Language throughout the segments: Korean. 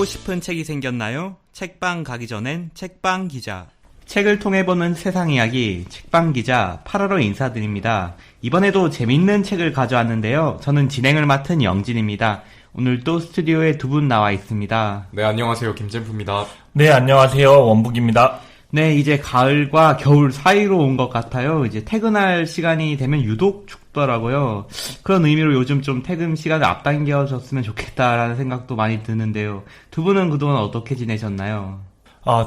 읽고 싶은 책이 생겼나요? 책방 가기 전엔 책방 기자. 책을 통해 보는 세상 이야기, 책방 기자 8월호 인사드립니다. 이번에도 재밌는 책을 가져왔는데요. 저는 진행을 맡은 영진입니다. 오늘 또 스튜디오에 두 분 나와 있습니다. 네, 안녕하세요. 김잼프입니다. 네, 안녕하세요. 원북입니다. 네, 이제 가을과 겨울 사이로 온 것 같아요. 이제 퇴근할 시간이 되면 유독 춥더라고요. 그런 의미로 요즘 좀 퇴근 시간을 앞당겨졌으면 좋겠다라는 생각도 많이 드는데요. 두 분은 그동안 어떻게 지내셨나요?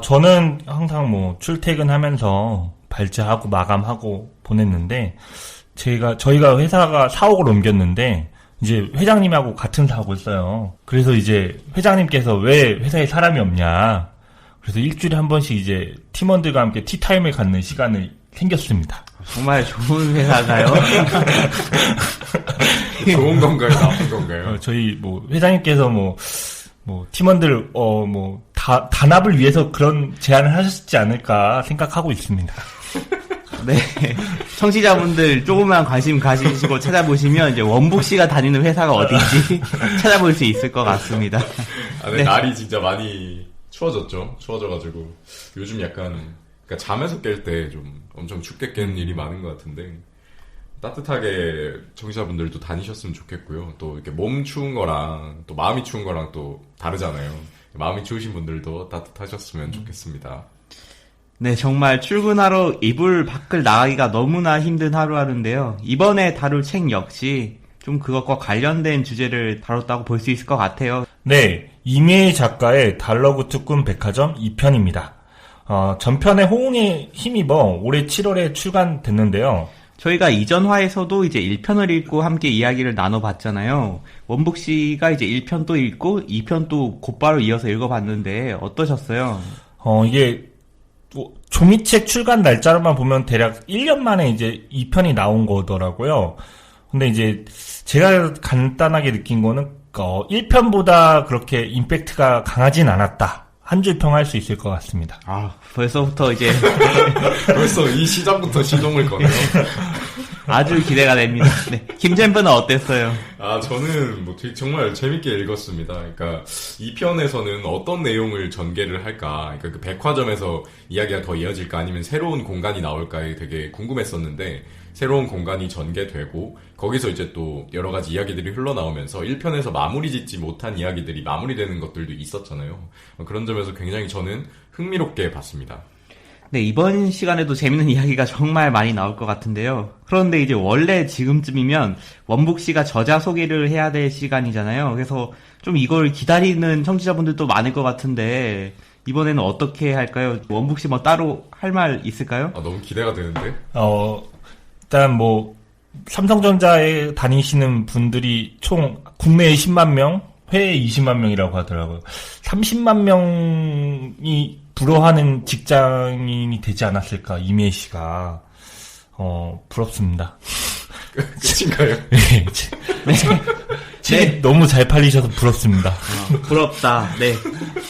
저는 항상 출퇴근하면서 발제하고 마감하고 보냈는데, 저희가 회사가 사옥을 옮겼는데, 이제 회장님하고 같은 사옥을 써요. 그래서 이제 회장님께서 왜 회사에 사람이 없냐. 그래서 일주일에 한 번씩 이제 팀원들과 함께 티타임을 갖는 시간이 생겼습니다. 정말 좋은 회사가요? 좋은 건가요? 나쁜 건가요? 저희 회장님께서 팀원들 단합을 위해서 그런 제안을 하셨지 않을까 생각하고 있습니다. 네. 청취자분들 조금만 관심 가지시고 찾아보시면 이제 원북 씨가 다니는 회사가 어딘지 찾아볼 수 있을 것 같습니다. 네. 날이 진짜 많이 추워졌죠. 추워져가지고 요즘 약간 잠에서 깰 때 좀 엄청 춥게 깨는 일이 많은 것 같은데 따뜻하게 청취자분들도 다니셨으면 좋겠고요. 또 이렇게 몸 추운 거랑 또 마음이 추운 거랑 또 다르잖아요. 마음이 추우신 분들도 따뜻하셨으면 좋겠습니다. 네, 정말 출근하러 이불 밖을 나가기가 너무나 힘든 하루하루인데요. 이번에 다룰 책 역시 좀 그것과 관련된 주제를 다뤘다고 볼 수 있을 것 같아요. 네, 이미애 작가의 달러구트 꿈 백화점 2편입니다. 전편의 호응에 힘입어 올해 7월에 출간됐는데요. 저희가 이전 화에서도 이제 1편을 읽고 함께 이야기를 나눠봤잖아요. 원북 씨가 이제 1편 또 읽고 2편 또 곧바로 이어서 읽어봤는데 어떠셨어요? 이게 종이책 출간 날짜로만 보면 대략 1년 만에 이제 2편이 나온 거더라고요. 근데 이제 제가 간단하게 느낀 거는 1편보다 그렇게 임팩트가 강하진 않았다. 한 줄 평할 수 있을 것 같습니다. 벌써부터 이제 벌써 이 시작부터 시동을 거네요. 아주 기대가 됩니다. 네. 김잼프는 어땠어요? 저는 정말 재밌게 읽었습니다. 그러니까 2편에서는 어떤 내용을 전개를 할까, 그러니까 그 백화점에서 이야기가 더 이어질까 아니면 새로운 공간이 나올까에 되게 궁금했었는데 새로운 공간이 전개되고 거기서 이제 또 여러 가지 이야기들이 흘러나오면서 1편에서 마무리 짓지 못한 이야기들이 마무리되는 것들도 있었잖아요. 그런 점에서 굉장히 저는 흥미롭게 봤습니다. 네, 이번 시간에도 재밌는 이야기가 정말 많이 나올 것 같은데요. 그런데 이제 원래 지금쯤이면 원북 씨가 저자 소개를 해야 될 시간이잖아요. 그래서 좀 이걸 기다리는 청취자분들도 많을 것 같은데 이번에는 어떻게 할까요? 원북 씨 따로 할 말 있을까요? 너무 기대가 되는데? 일단 삼성전자에 다니시는 분들이 총 국내에 10만 명, 해외에 20만 명이라고 하더라고요. 30만 명이 불허하는 직장인이 되지 않았을까, 이미애 씨가. 부럽습니다. 끝인가요? 네. 책이 너무 잘 팔리셔서 부럽습니다. 부럽다. 네.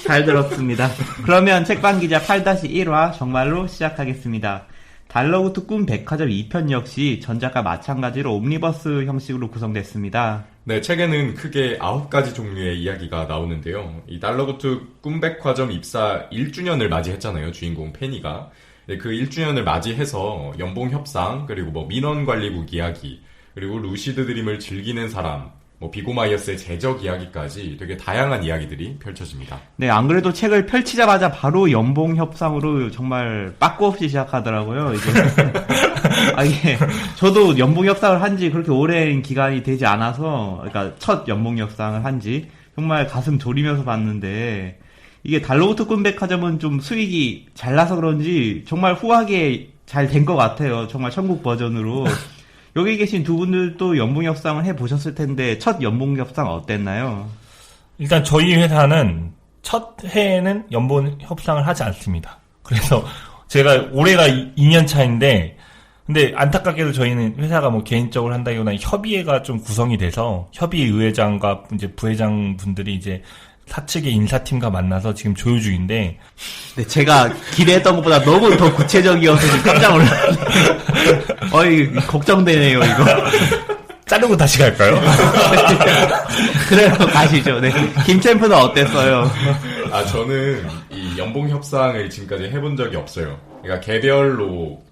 잘 들었습니다. 그러면 책방 기자 8-1화 정말로 시작하겠습니다. 달러구트 꿈 백화점 2편 역시 전작과 마찬가지로 옴니버스 형식으로 구성됐습니다. 네, 책에는 크게 9가지 종류의 이야기가 나오는데요. 이 달러구트 꿈 백화점 입사 1주년을 맞이했잖아요, 주인공 페니가. 네, 그 1주년을 맞이해서 연봉 협상, 그리고 민원관리국 이야기, 그리고 루시드 드림을 즐기는 사람, 비고 마이어스의 제적 이야기까지 되게 다양한 이야기들이 펼쳐집니다. 네, 안 그래도 책을 펼치자마자 바로 연봉 협상으로 정말 빠꾸 없이 시작하더라고요, 이게. 이게, 저도 연봉 협상을 한지 그렇게 오랜 기간이 되지 않아서, 그러니까 첫 연봉 협상을 한지, 정말 가슴 졸이면서 봤는데, 이게 달러구트 꿈 백화점은 좀 수익이 잘 나서 그런지 정말 후하게 잘 된 것 같아요. 정말 천국 버전으로. 여기 계신 두 분들도 연봉 협상을 해보셨을 텐데 첫 연봉 협상 어땠나요? 일단 저희 회사는 첫 해에는 연봉 협상을 하지 않습니다. 그래서 제가 올해가 2년 차인데 근데 안타깝게도 저희는 회사가 개인적으로 한다기보다 협의회가 좀 구성이 돼서 협의의회장과 이제 부회장 분들이 이제 사측의 인사팀과 만나서 지금 조율 중인데. 네, 제가 기대했던 것보다 너무 더 구체적이어서 지금 깜짝 놀랐네요. 걱정되네요, 이거. 자르고 다시 갈까요? 그래요, 가시죠. 네. 김챔프는 어땠어요? 저는 이 연봉 협상을 지금까지 해본 적이 없어요. 그러니까 개별로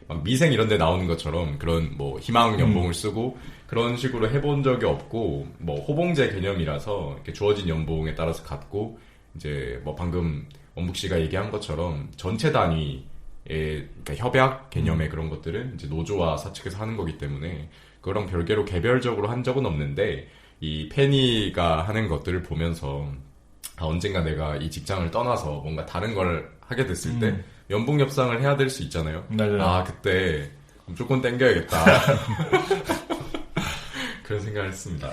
막 미생 이런 데 나오는 것처럼 그런 뭐 희망 연봉을 쓰고 그런 식으로 해본 적이 없고, 뭐 호봉제 개념이라서 이렇게 주어진 연봉에 따라서 갖고, 이제 뭐 방금 원북 씨가 얘기한 것처럼 전체 단위의 그러니까 협약 개념의 그런 것들은 이제 노조와 사측에서 하는 거기 때문에 그거랑 별개로 개별적으로 한 적은 없는데, 이 페니가 하는 것들을 보면서 언젠가 내가 이 직장을 떠나서 뭔가 다른 걸 하게 됐을 때 연봉 협상을 해야 될 수 있잖아요. 맞아요. 그때 무조건 땡겨야겠다. 그런 생각을 했습니다.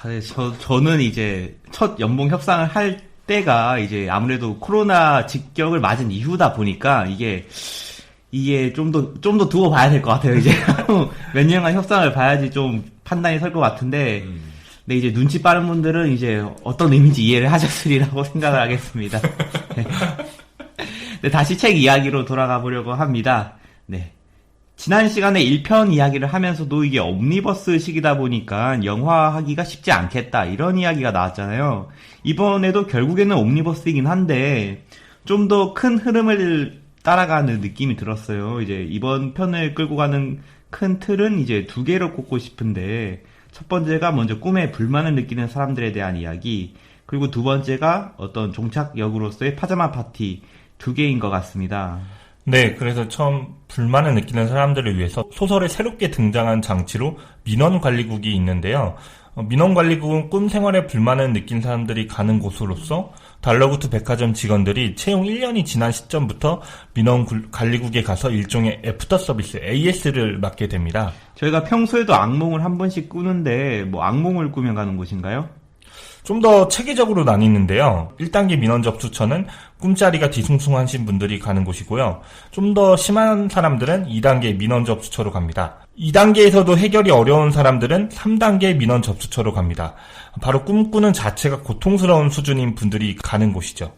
네, 저는 이제 첫 연봉 협상을 할 때가 이제 아무래도 코로나 직격을 맞은 이후다 보니까 이게 좀 더 두고 봐야 될 것 같아요. 이제 몇 년간 협상을 봐야지 좀 판단이 설 것 같은데, 근데 이제 눈치 빠른 분들은 이제 어떤 의미인지 이해를 하셨으리라고 생각을 하겠습니다. 네. 네, 다시 책 이야기로 돌아가 보려고 합니다. 네. 지난 시간에 1편 이야기를 하면서도 이게 옴니버스식이다 보니까 영화하기가 쉽지 않겠다, 이런 이야기가 나왔잖아요. 이번에도 결국에는 옴니버스이긴 한데 좀 더 큰 흐름을 따라가는 느낌이 들었어요. 이제 이번 편을 끌고 가는 큰 틀은 이제 두 개로 꼽고 싶은데, 첫 번째가 먼저 꿈에 불만을 느끼는 사람들에 대한 이야기, 그리고 두 번째가 어떤 종착역으로서의 파자마 파티, 두 개인 것 같습니다. 네, 그래서 처음 불만을 느끼는 사람들을 위해서 소설에 새롭게 등장한 장치로 민원관리국이 있는데요. 민원관리국은 꿈 생활에 불만을 느낀 사람들이 가는 곳으로서 달러구트 백화점 직원들이 채용 1년이 지난 시점부터 민원관리국에 가서 일종의 애프터 서비스 AS를 맡게 됩니다. 저희가 평소에도 악몽을 한 번씩 꾸는데 뭐 악몽을 꾸며 가는 곳인가요? 좀 더 체계적으로 나뉘는데요. 1단계 민원 접수처는 꿈자리가 뒤숭숭하신 분들이 가는 곳이고요. 좀 더 심한 사람들은 2단계 민원 접수처로 갑니다. 2단계에서도 해결이 어려운 사람들은 3단계 민원 접수처로 갑니다. 바로 꿈꾸는 자체가 고통스러운 수준인 분들이 가는 곳이죠.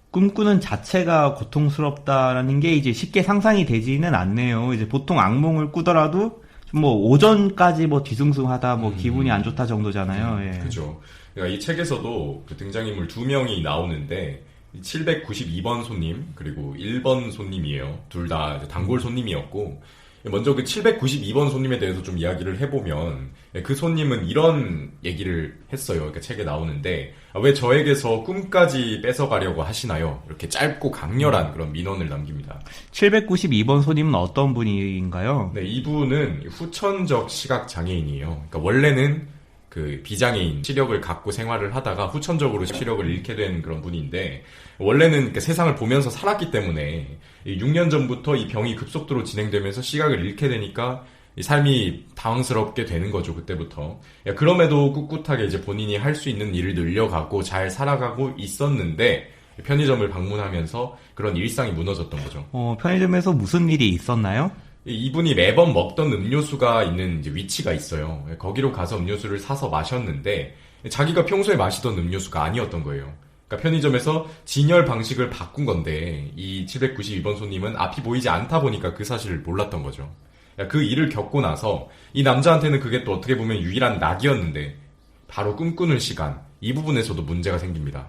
꿈꾸는 자체가 고통스럽다라는 게 이제 쉽게 상상이 되지는 않네요. 이제 보통 악몽을 꾸더라도 좀 뭐 오전까지 뭐 뒤숭숭하다, 뭐 기분이 안 좋다 정도잖아요. 예. 그죠. 그러니까 이 책에서도 그 등장인물 2명이 나오는데 792번 손님 그리고 1번 손님이에요. 둘 다 단골 손님이었고, 먼저 그 792번 손님에 대해서 좀 이야기를 해보면 그 손님은 이런 얘기를 했어요. 그러니까 책에 나오는데, 왜 저에게서 꿈까지 뺏어가려고 하시나요? 이렇게 짧고 강렬한 그런 민원을 남깁니다. 792번 손님은 어떤 분인가요? 네, 이분은 후천적 시각장애인이에요. 그러니까 원래는 그 비장애인 시력을 갖고 생활을 하다가 후천적으로 시력을 잃게 된 그런 분인데, 원래는 세상을 보면서 살았기 때문에 6년 전부터 이 병이 급속도로 진행되면서 시각을 잃게 되니까 삶이 당황스럽게 되는 거죠, 그때부터. 그럼에도 꿋꿋하게 이제 본인이 할 수 있는 일을 늘려가고 잘 살아가고 있었는데, 편의점을 방문하면서 그런 일상이 무너졌던 거죠. 편의점에서 무슨 일이 있었나요? 이분이 매번 먹던 음료수가 있는 이제 위치가 있어요. 거기로 가서 음료수를 사서 마셨는데 자기가 평소에 마시던 음료수가 아니었던 거예요. 그러니까 편의점에서 진열 방식을 바꾼 건데 이 792번 손님은 앞이 보이지 않다 보니까 그 사실을 몰랐던 거죠. 그 일을 겪고 나서 이 남자한테는 그게 또 어떻게 보면 유일한 낙이었는데, 바로 꿈꾸는 시간, 이 부분에서도 문제가 생깁니다.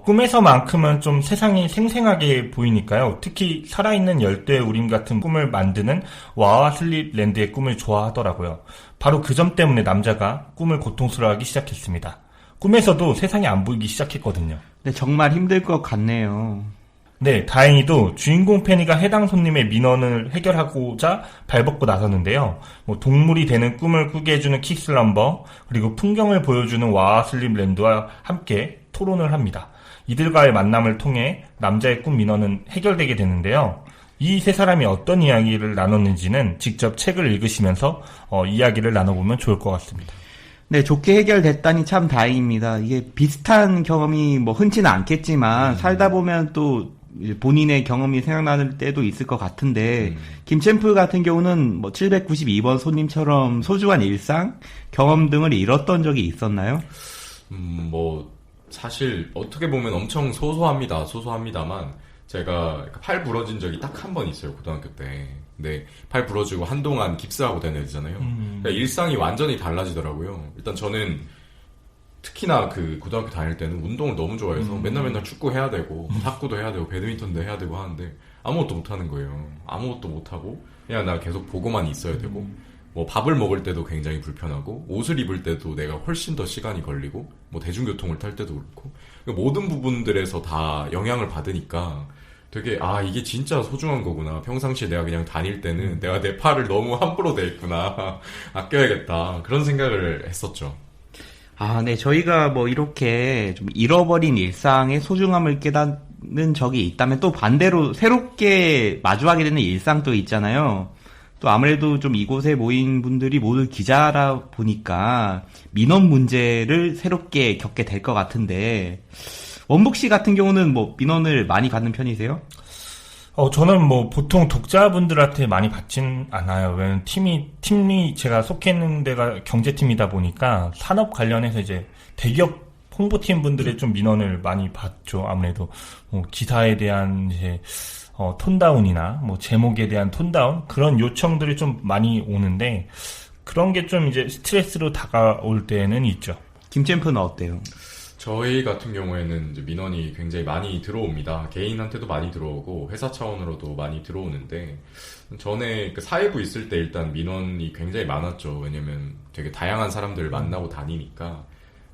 꿈에서만큼은 좀 세상이 생생하게 보이니까요. 특히 살아있는 열대 우림 같은 꿈을 만드는 와와 슬립랜드의 꿈을 좋아하더라고요. 바로 그 점 때문에 남자가 꿈을 고통스러워하기 시작했습니다. 꿈에서도 세상이 안 보이기 시작했거든요. 네, 정말 힘들 것 같네요. 네, 다행히도 주인공 페니가 해당 손님의 민원을 해결하고자 발벗고 나섰는데요. 동물이 되는 꿈을 꾸게 해주는 킥슬럼버, 그리고 풍경을 보여주는 와와 슬립랜드와 함께 토론을 합니다. 이들과의 만남을 통해 남자의 꿈 민원은 해결되게 되는데요. 이 세 사람이 어떤 이야기를 나눴는지는 직접 책을 읽으시면서 이야기를 나눠보면 좋을 것 같습니다. 네, 좋게 해결됐다니 참 다행입니다. 이게 비슷한 경험이 뭐 흔치는 않겠지만 살다 보면 또 본인의 경험이 생각나는 때도 있을 것 같은데, 김챔프 같은 경우는 뭐 792번 손님처럼 소중한 일상, 경험 등을 잃었던 적이 있었나요? 사실 어떻게 보면 엄청 소소합니다만 제가 팔 부러진 적이 딱 한 번 있어요, 고등학교 때. 근데 팔 부러지고 한동안 깁스하고 다녀야 되잖아요. 그러니까 일상이 완전히 달라지더라고요. 일단 저는 특히나 그 고등학교 다닐 때는 운동을 너무 좋아해서 맨날 축구 해야 되고 탁구도 해야 되고 배드민턴도 해야 되고 하는데 아무것도 못 하는 거예요. 아무것도 못 하고 그냥 나 계속 보고만 있어야 되고 뭐 밥을 먹을 때도 굉장히 불편하고 옷을 입을 때도 내가 훨씬 더 시간이 걸리고 뭐 대중교통을 탈 때도 그렇고 모든 부분들에서 다 영향을 받으니까 되게 이게 진짜 소중한 거구나. 평상시에 내가 그냥 다닐 때는 내가 내 팔을 너무 함부로 댔구나. 아껴야겠다. 그런 생각을 했었죠. 네. 저희가 뭐 이렇게 좀 잃어버린 일상의 소중함을 깨닫는 적이 있다면 또 반대로 새롭게 마주하게 되는 일상도 있잖아요. 또 아무래도 좀 이곳에 모인 분들이 모두 기자라 보니까 민원 문제를 새롭게 겪게 될 것 같은데, 원북 씨 같은 경우는 뭐 민원을 많이 받는 편이세요? 저는 뭐 보통 독자분들한테 많이 받진 않아요. 왜냐면 팀이 제가 속해 있는 데가 경제팀이다 보니까 산업 관련해서 이제 대기업 홍보팀 분들의 좀 민원을 많이 받죠. 아무래도 뭐 기사에 대한 이제 톤다운이나 뭐 제목에 대한 톤다운 그런 요청들이 좀 많이 오는데 그런 게 좀 이제 스트레스로 다가올 때는 있죠. 김챔프는 어때요? 저희 같은 경우에는 이제 민원이 굉장히 많이 들어옵니다. 개인한테도 많이 들어오고 회사 차원으로도 많이 들어오는데 전에 그 사회부 있을 때 일단 민원이 굉장히 많았죠. 왜냐면 되게 다양한 사람들을 만나고 다니니까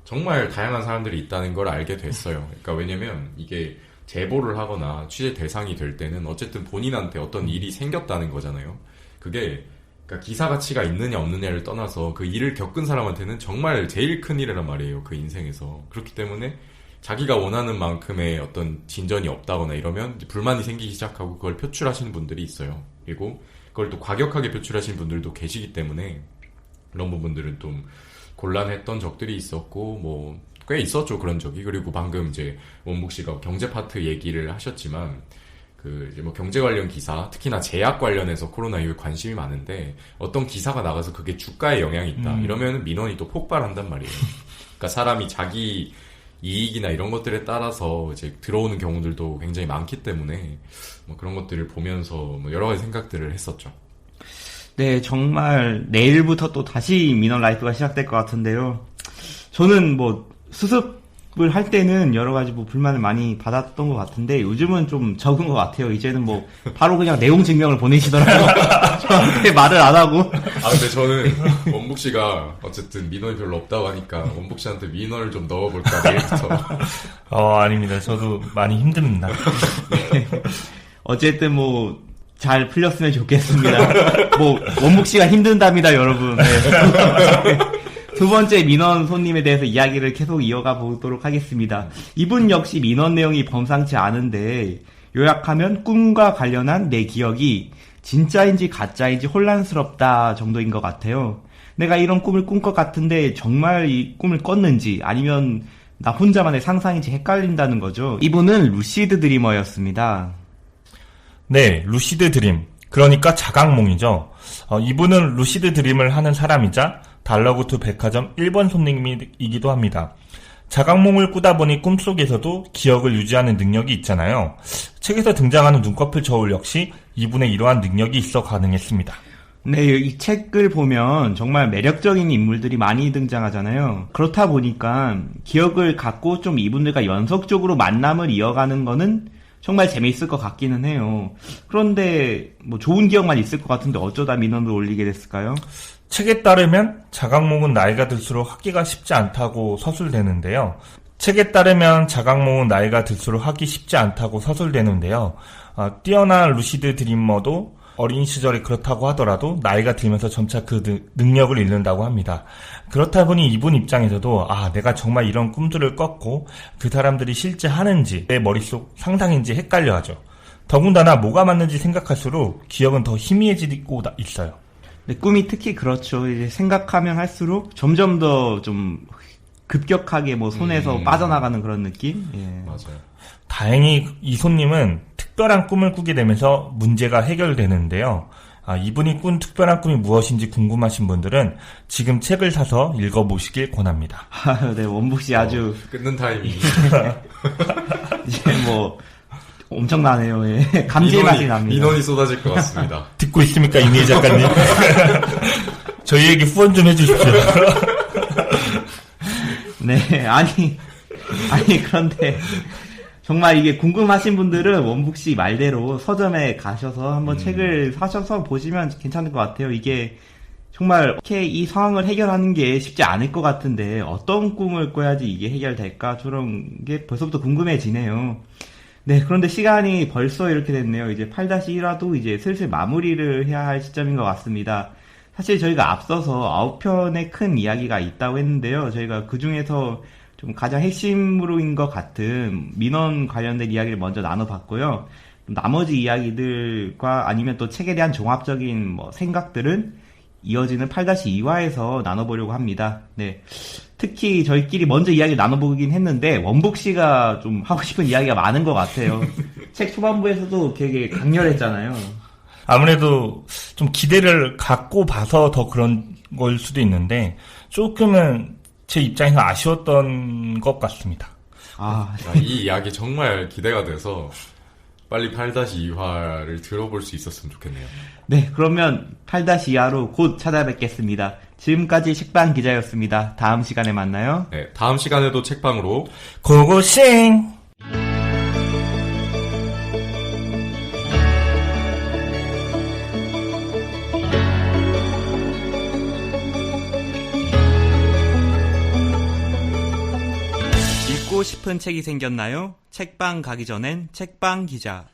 정말 다양한 사람들이 있다는 걸 알게 됐어요. 그러니까 왜냐면 이게 제보를 하거나 취재 대상이 될 때는 어쨌든 본인한테 어떤 일이 생겼다는 거잖아요. 그게 그러니까 기사 가치가 있느냐 없느냐를 떠나서 그 일을 겪은 사람한테는 정말 제일 큰 일이란 말이에요. 그 인생에서. 그렇기 때문에 자기가 원하는 만큼의 어떤 진전이 없다거나 이러면 이제 불만이 생기기 시작하고 그걸 표출하시는 분들이 있어요. 그리고 그걸 또 과격하게 표출하시는 분들도 계시기 때문에 그런 부분들은 좀 곤란했던 적들이 있었고 뭐 꽤 있었죠, 그런 적이. 그리고 방금 이제 원북 씨가 경제 파트 얘기를 하셨지만 이제 뭐 경제 관련 기사, 특히나 제약 관련해서 코로나 이후에 관심이 많은데 어떤 기사가 나가서 그게 주가에 영향이 있다. 이러면 민원이 또 폭발한단 말이에요. 그러니까 사람이 자기 이익이나 이런 것들에 따라서 이제 들어오는 경우들도 굉장히 많기 때문에 뭐 그런 것들을 보면서 뭐 여러 가지 생각들을 했었죠. 네, 정말 내일부터 또 다시 민원 라이프가 시작될 것 같은데요. 저는 뭐 수습을 할 때는 여러 가지 뭐 불만을 많이 받았던 것 같은데 요즘은 좀 적은 것 같아요. 이제는 뭐 바로 그냥 내용 증명을 보내시더라고요. 저한테 말을 안 하고. 근데 저는 원북 씨가 어쨌든 민원이 별로 없다고 하니까 원북 씨한테 민원을 좀 넣어볼까 내일부터. 아닙니다. 저도 많이 힘듭니다. 네. 어쨌든 뭐 잘 풀렸으면 좋겠습니다. 뭐 원북 씨가 힘든답니다, 여러분. 네. 두 번째 민원 손님에 대해서 이야기를 계속 이어가 보도록 하겠습니다. 이분 역시 민원 내용이 범상치 않은데 요약하면 꿈과 관련한 내 기억이 진짜인지 가짜인지 혼란스럽다 정도인 것 같아요. 내가 이런 꿈을 꾼 것 같은데 정말 이 꿈을 꿨는지 아니면 나 혼자만의 상상인지 헷갈린다는 거죠. 이분은 루시드 드리머였습니다. 네, 루시드 드림. 그러니까 자각몽이죠. 이분은 루시드 드림을 하는 사람이자 달러구트 백화점 1번 손님이기도 합니다. 자각몽을 꾸다 보니 꿈속에서도 기억을 유지하는 능력이 있잖아요. 책에서 등장하는 눈꺼풀 저울 역시 이분의 이러한 능력이 있어 가능했습니다. 네, 이 책을 보면 정말 매력적인 인물들이 많이 등장하잖아요. 그렇다 보니까 기억을 갖고 좀 이분들과 연속적으로 만남을 이어가는 거는 정말 재미있을 것 같기는 해요. 그런데 뭐 좋은 기억만 있을 것 같은데 어쩌다 민원을 올리게 됐을까요? 책에 따르면 자각몽은 나이가 들수록 하기가 쉽지 않다고 서술되는데요. 책에 따르면 자각몽은 나이가 들수록 하기 쉽지 않다고 서술되는데요. 뛰어난 루시드 드리머도 어린 시절에 그렇다고 하더라도 나이가 들면서 점차 그 능력을 잃는다고 합니다. 그렇다 보니 이분 입장에서도 내가 정말 이런 꿈들을 꿨고 그 사람들이 실제 하는지 내 머릿속 상상인지 헷갈려하죠. 더군다나 뭐가 맞는지 생각할수록 기억은 더 희미해지고 있어요. 네, 꿈이 특히 그렇죠. 이제 생각하면 할수록 점점 더 좀 급격하게 뭐 손에서 빠져나가는 그런 느낌? 예. 맞아요. 다행히 이 손님은 특별한 꿈을 꾸게 되면서 문제가 해결되는데요. 이분이 꾼 특별한 꿈이 무엇인지 궁금하신 분들은 지금 책을 사서 읽어보시길 권합니다. 네, 원북 씨 아주 끊는 타이밍. 이제 뭐 엄청나네요. 예. 감질맛이 납니다. 민원이 쏟아질 것 같습니다. 듣고 있습니까, 이미희 작가님? 저희에게 후원 좀 해주십시오. 네, 아니, 그런데, 정말 이게 궁금하신 분들은 원북 씨 말대로 서점에 가셔서 한번 책을 사셔서 보시면 괜찮을 것 같아요. 이게 정말 이렇게 이 상황을 해결하는 게 쉽지 않을 것 같은데 어떤 꿈을 꿔야지 이게 해결될까? 저런 게 벌써부터 궁금해지네요. 네, 그런데 시간이 벌써 이렇게 됐네요. 이제 8-1화도 이제 슬슬 마무리를 해야 할 시점인 것 같습니다. 사실 저희가 앞서서 9편의 큰 이야기가 있다고 했는데요. 저희가 그 중에서 좀 가장 핵심으로인 것 같은 민원 관련된 이야기를 먼저 나눠봤고요. 나머지 이야기들과 아니면 또 책에 대한 종합적인 뭐 생각들은 이어지는 8-2화에서 나눠보려고 합니다. 네. 특히 저희끼리 먼저 이야기를 나눠보긴 했는데 원북 씨가 좀 하고 싶은 이야기가 많은 것 같아요. 책 초반부에서도 되게 강렬했잖아요. 아무래도 좀 기대를 갖고 봐서 더 그런 걸 수도 있는데 조금은 제 입장에서 아쉬웠던 것 같습니다. 이 이야기 정말 기대가 돼서 빨리 8-2화를 들어볼 수 있었으면 좋겠네요. 네, 그러면 8-2화로 곧 찾아뵙겠습니다. 지금까지 책방 기자였습니다. 다음 시간에 만나요. 네, 다음 시간에도 책방으로 고고싱! 읽고 싶은 책이 생겼나요? 책방 가기 전엔 책방 기자.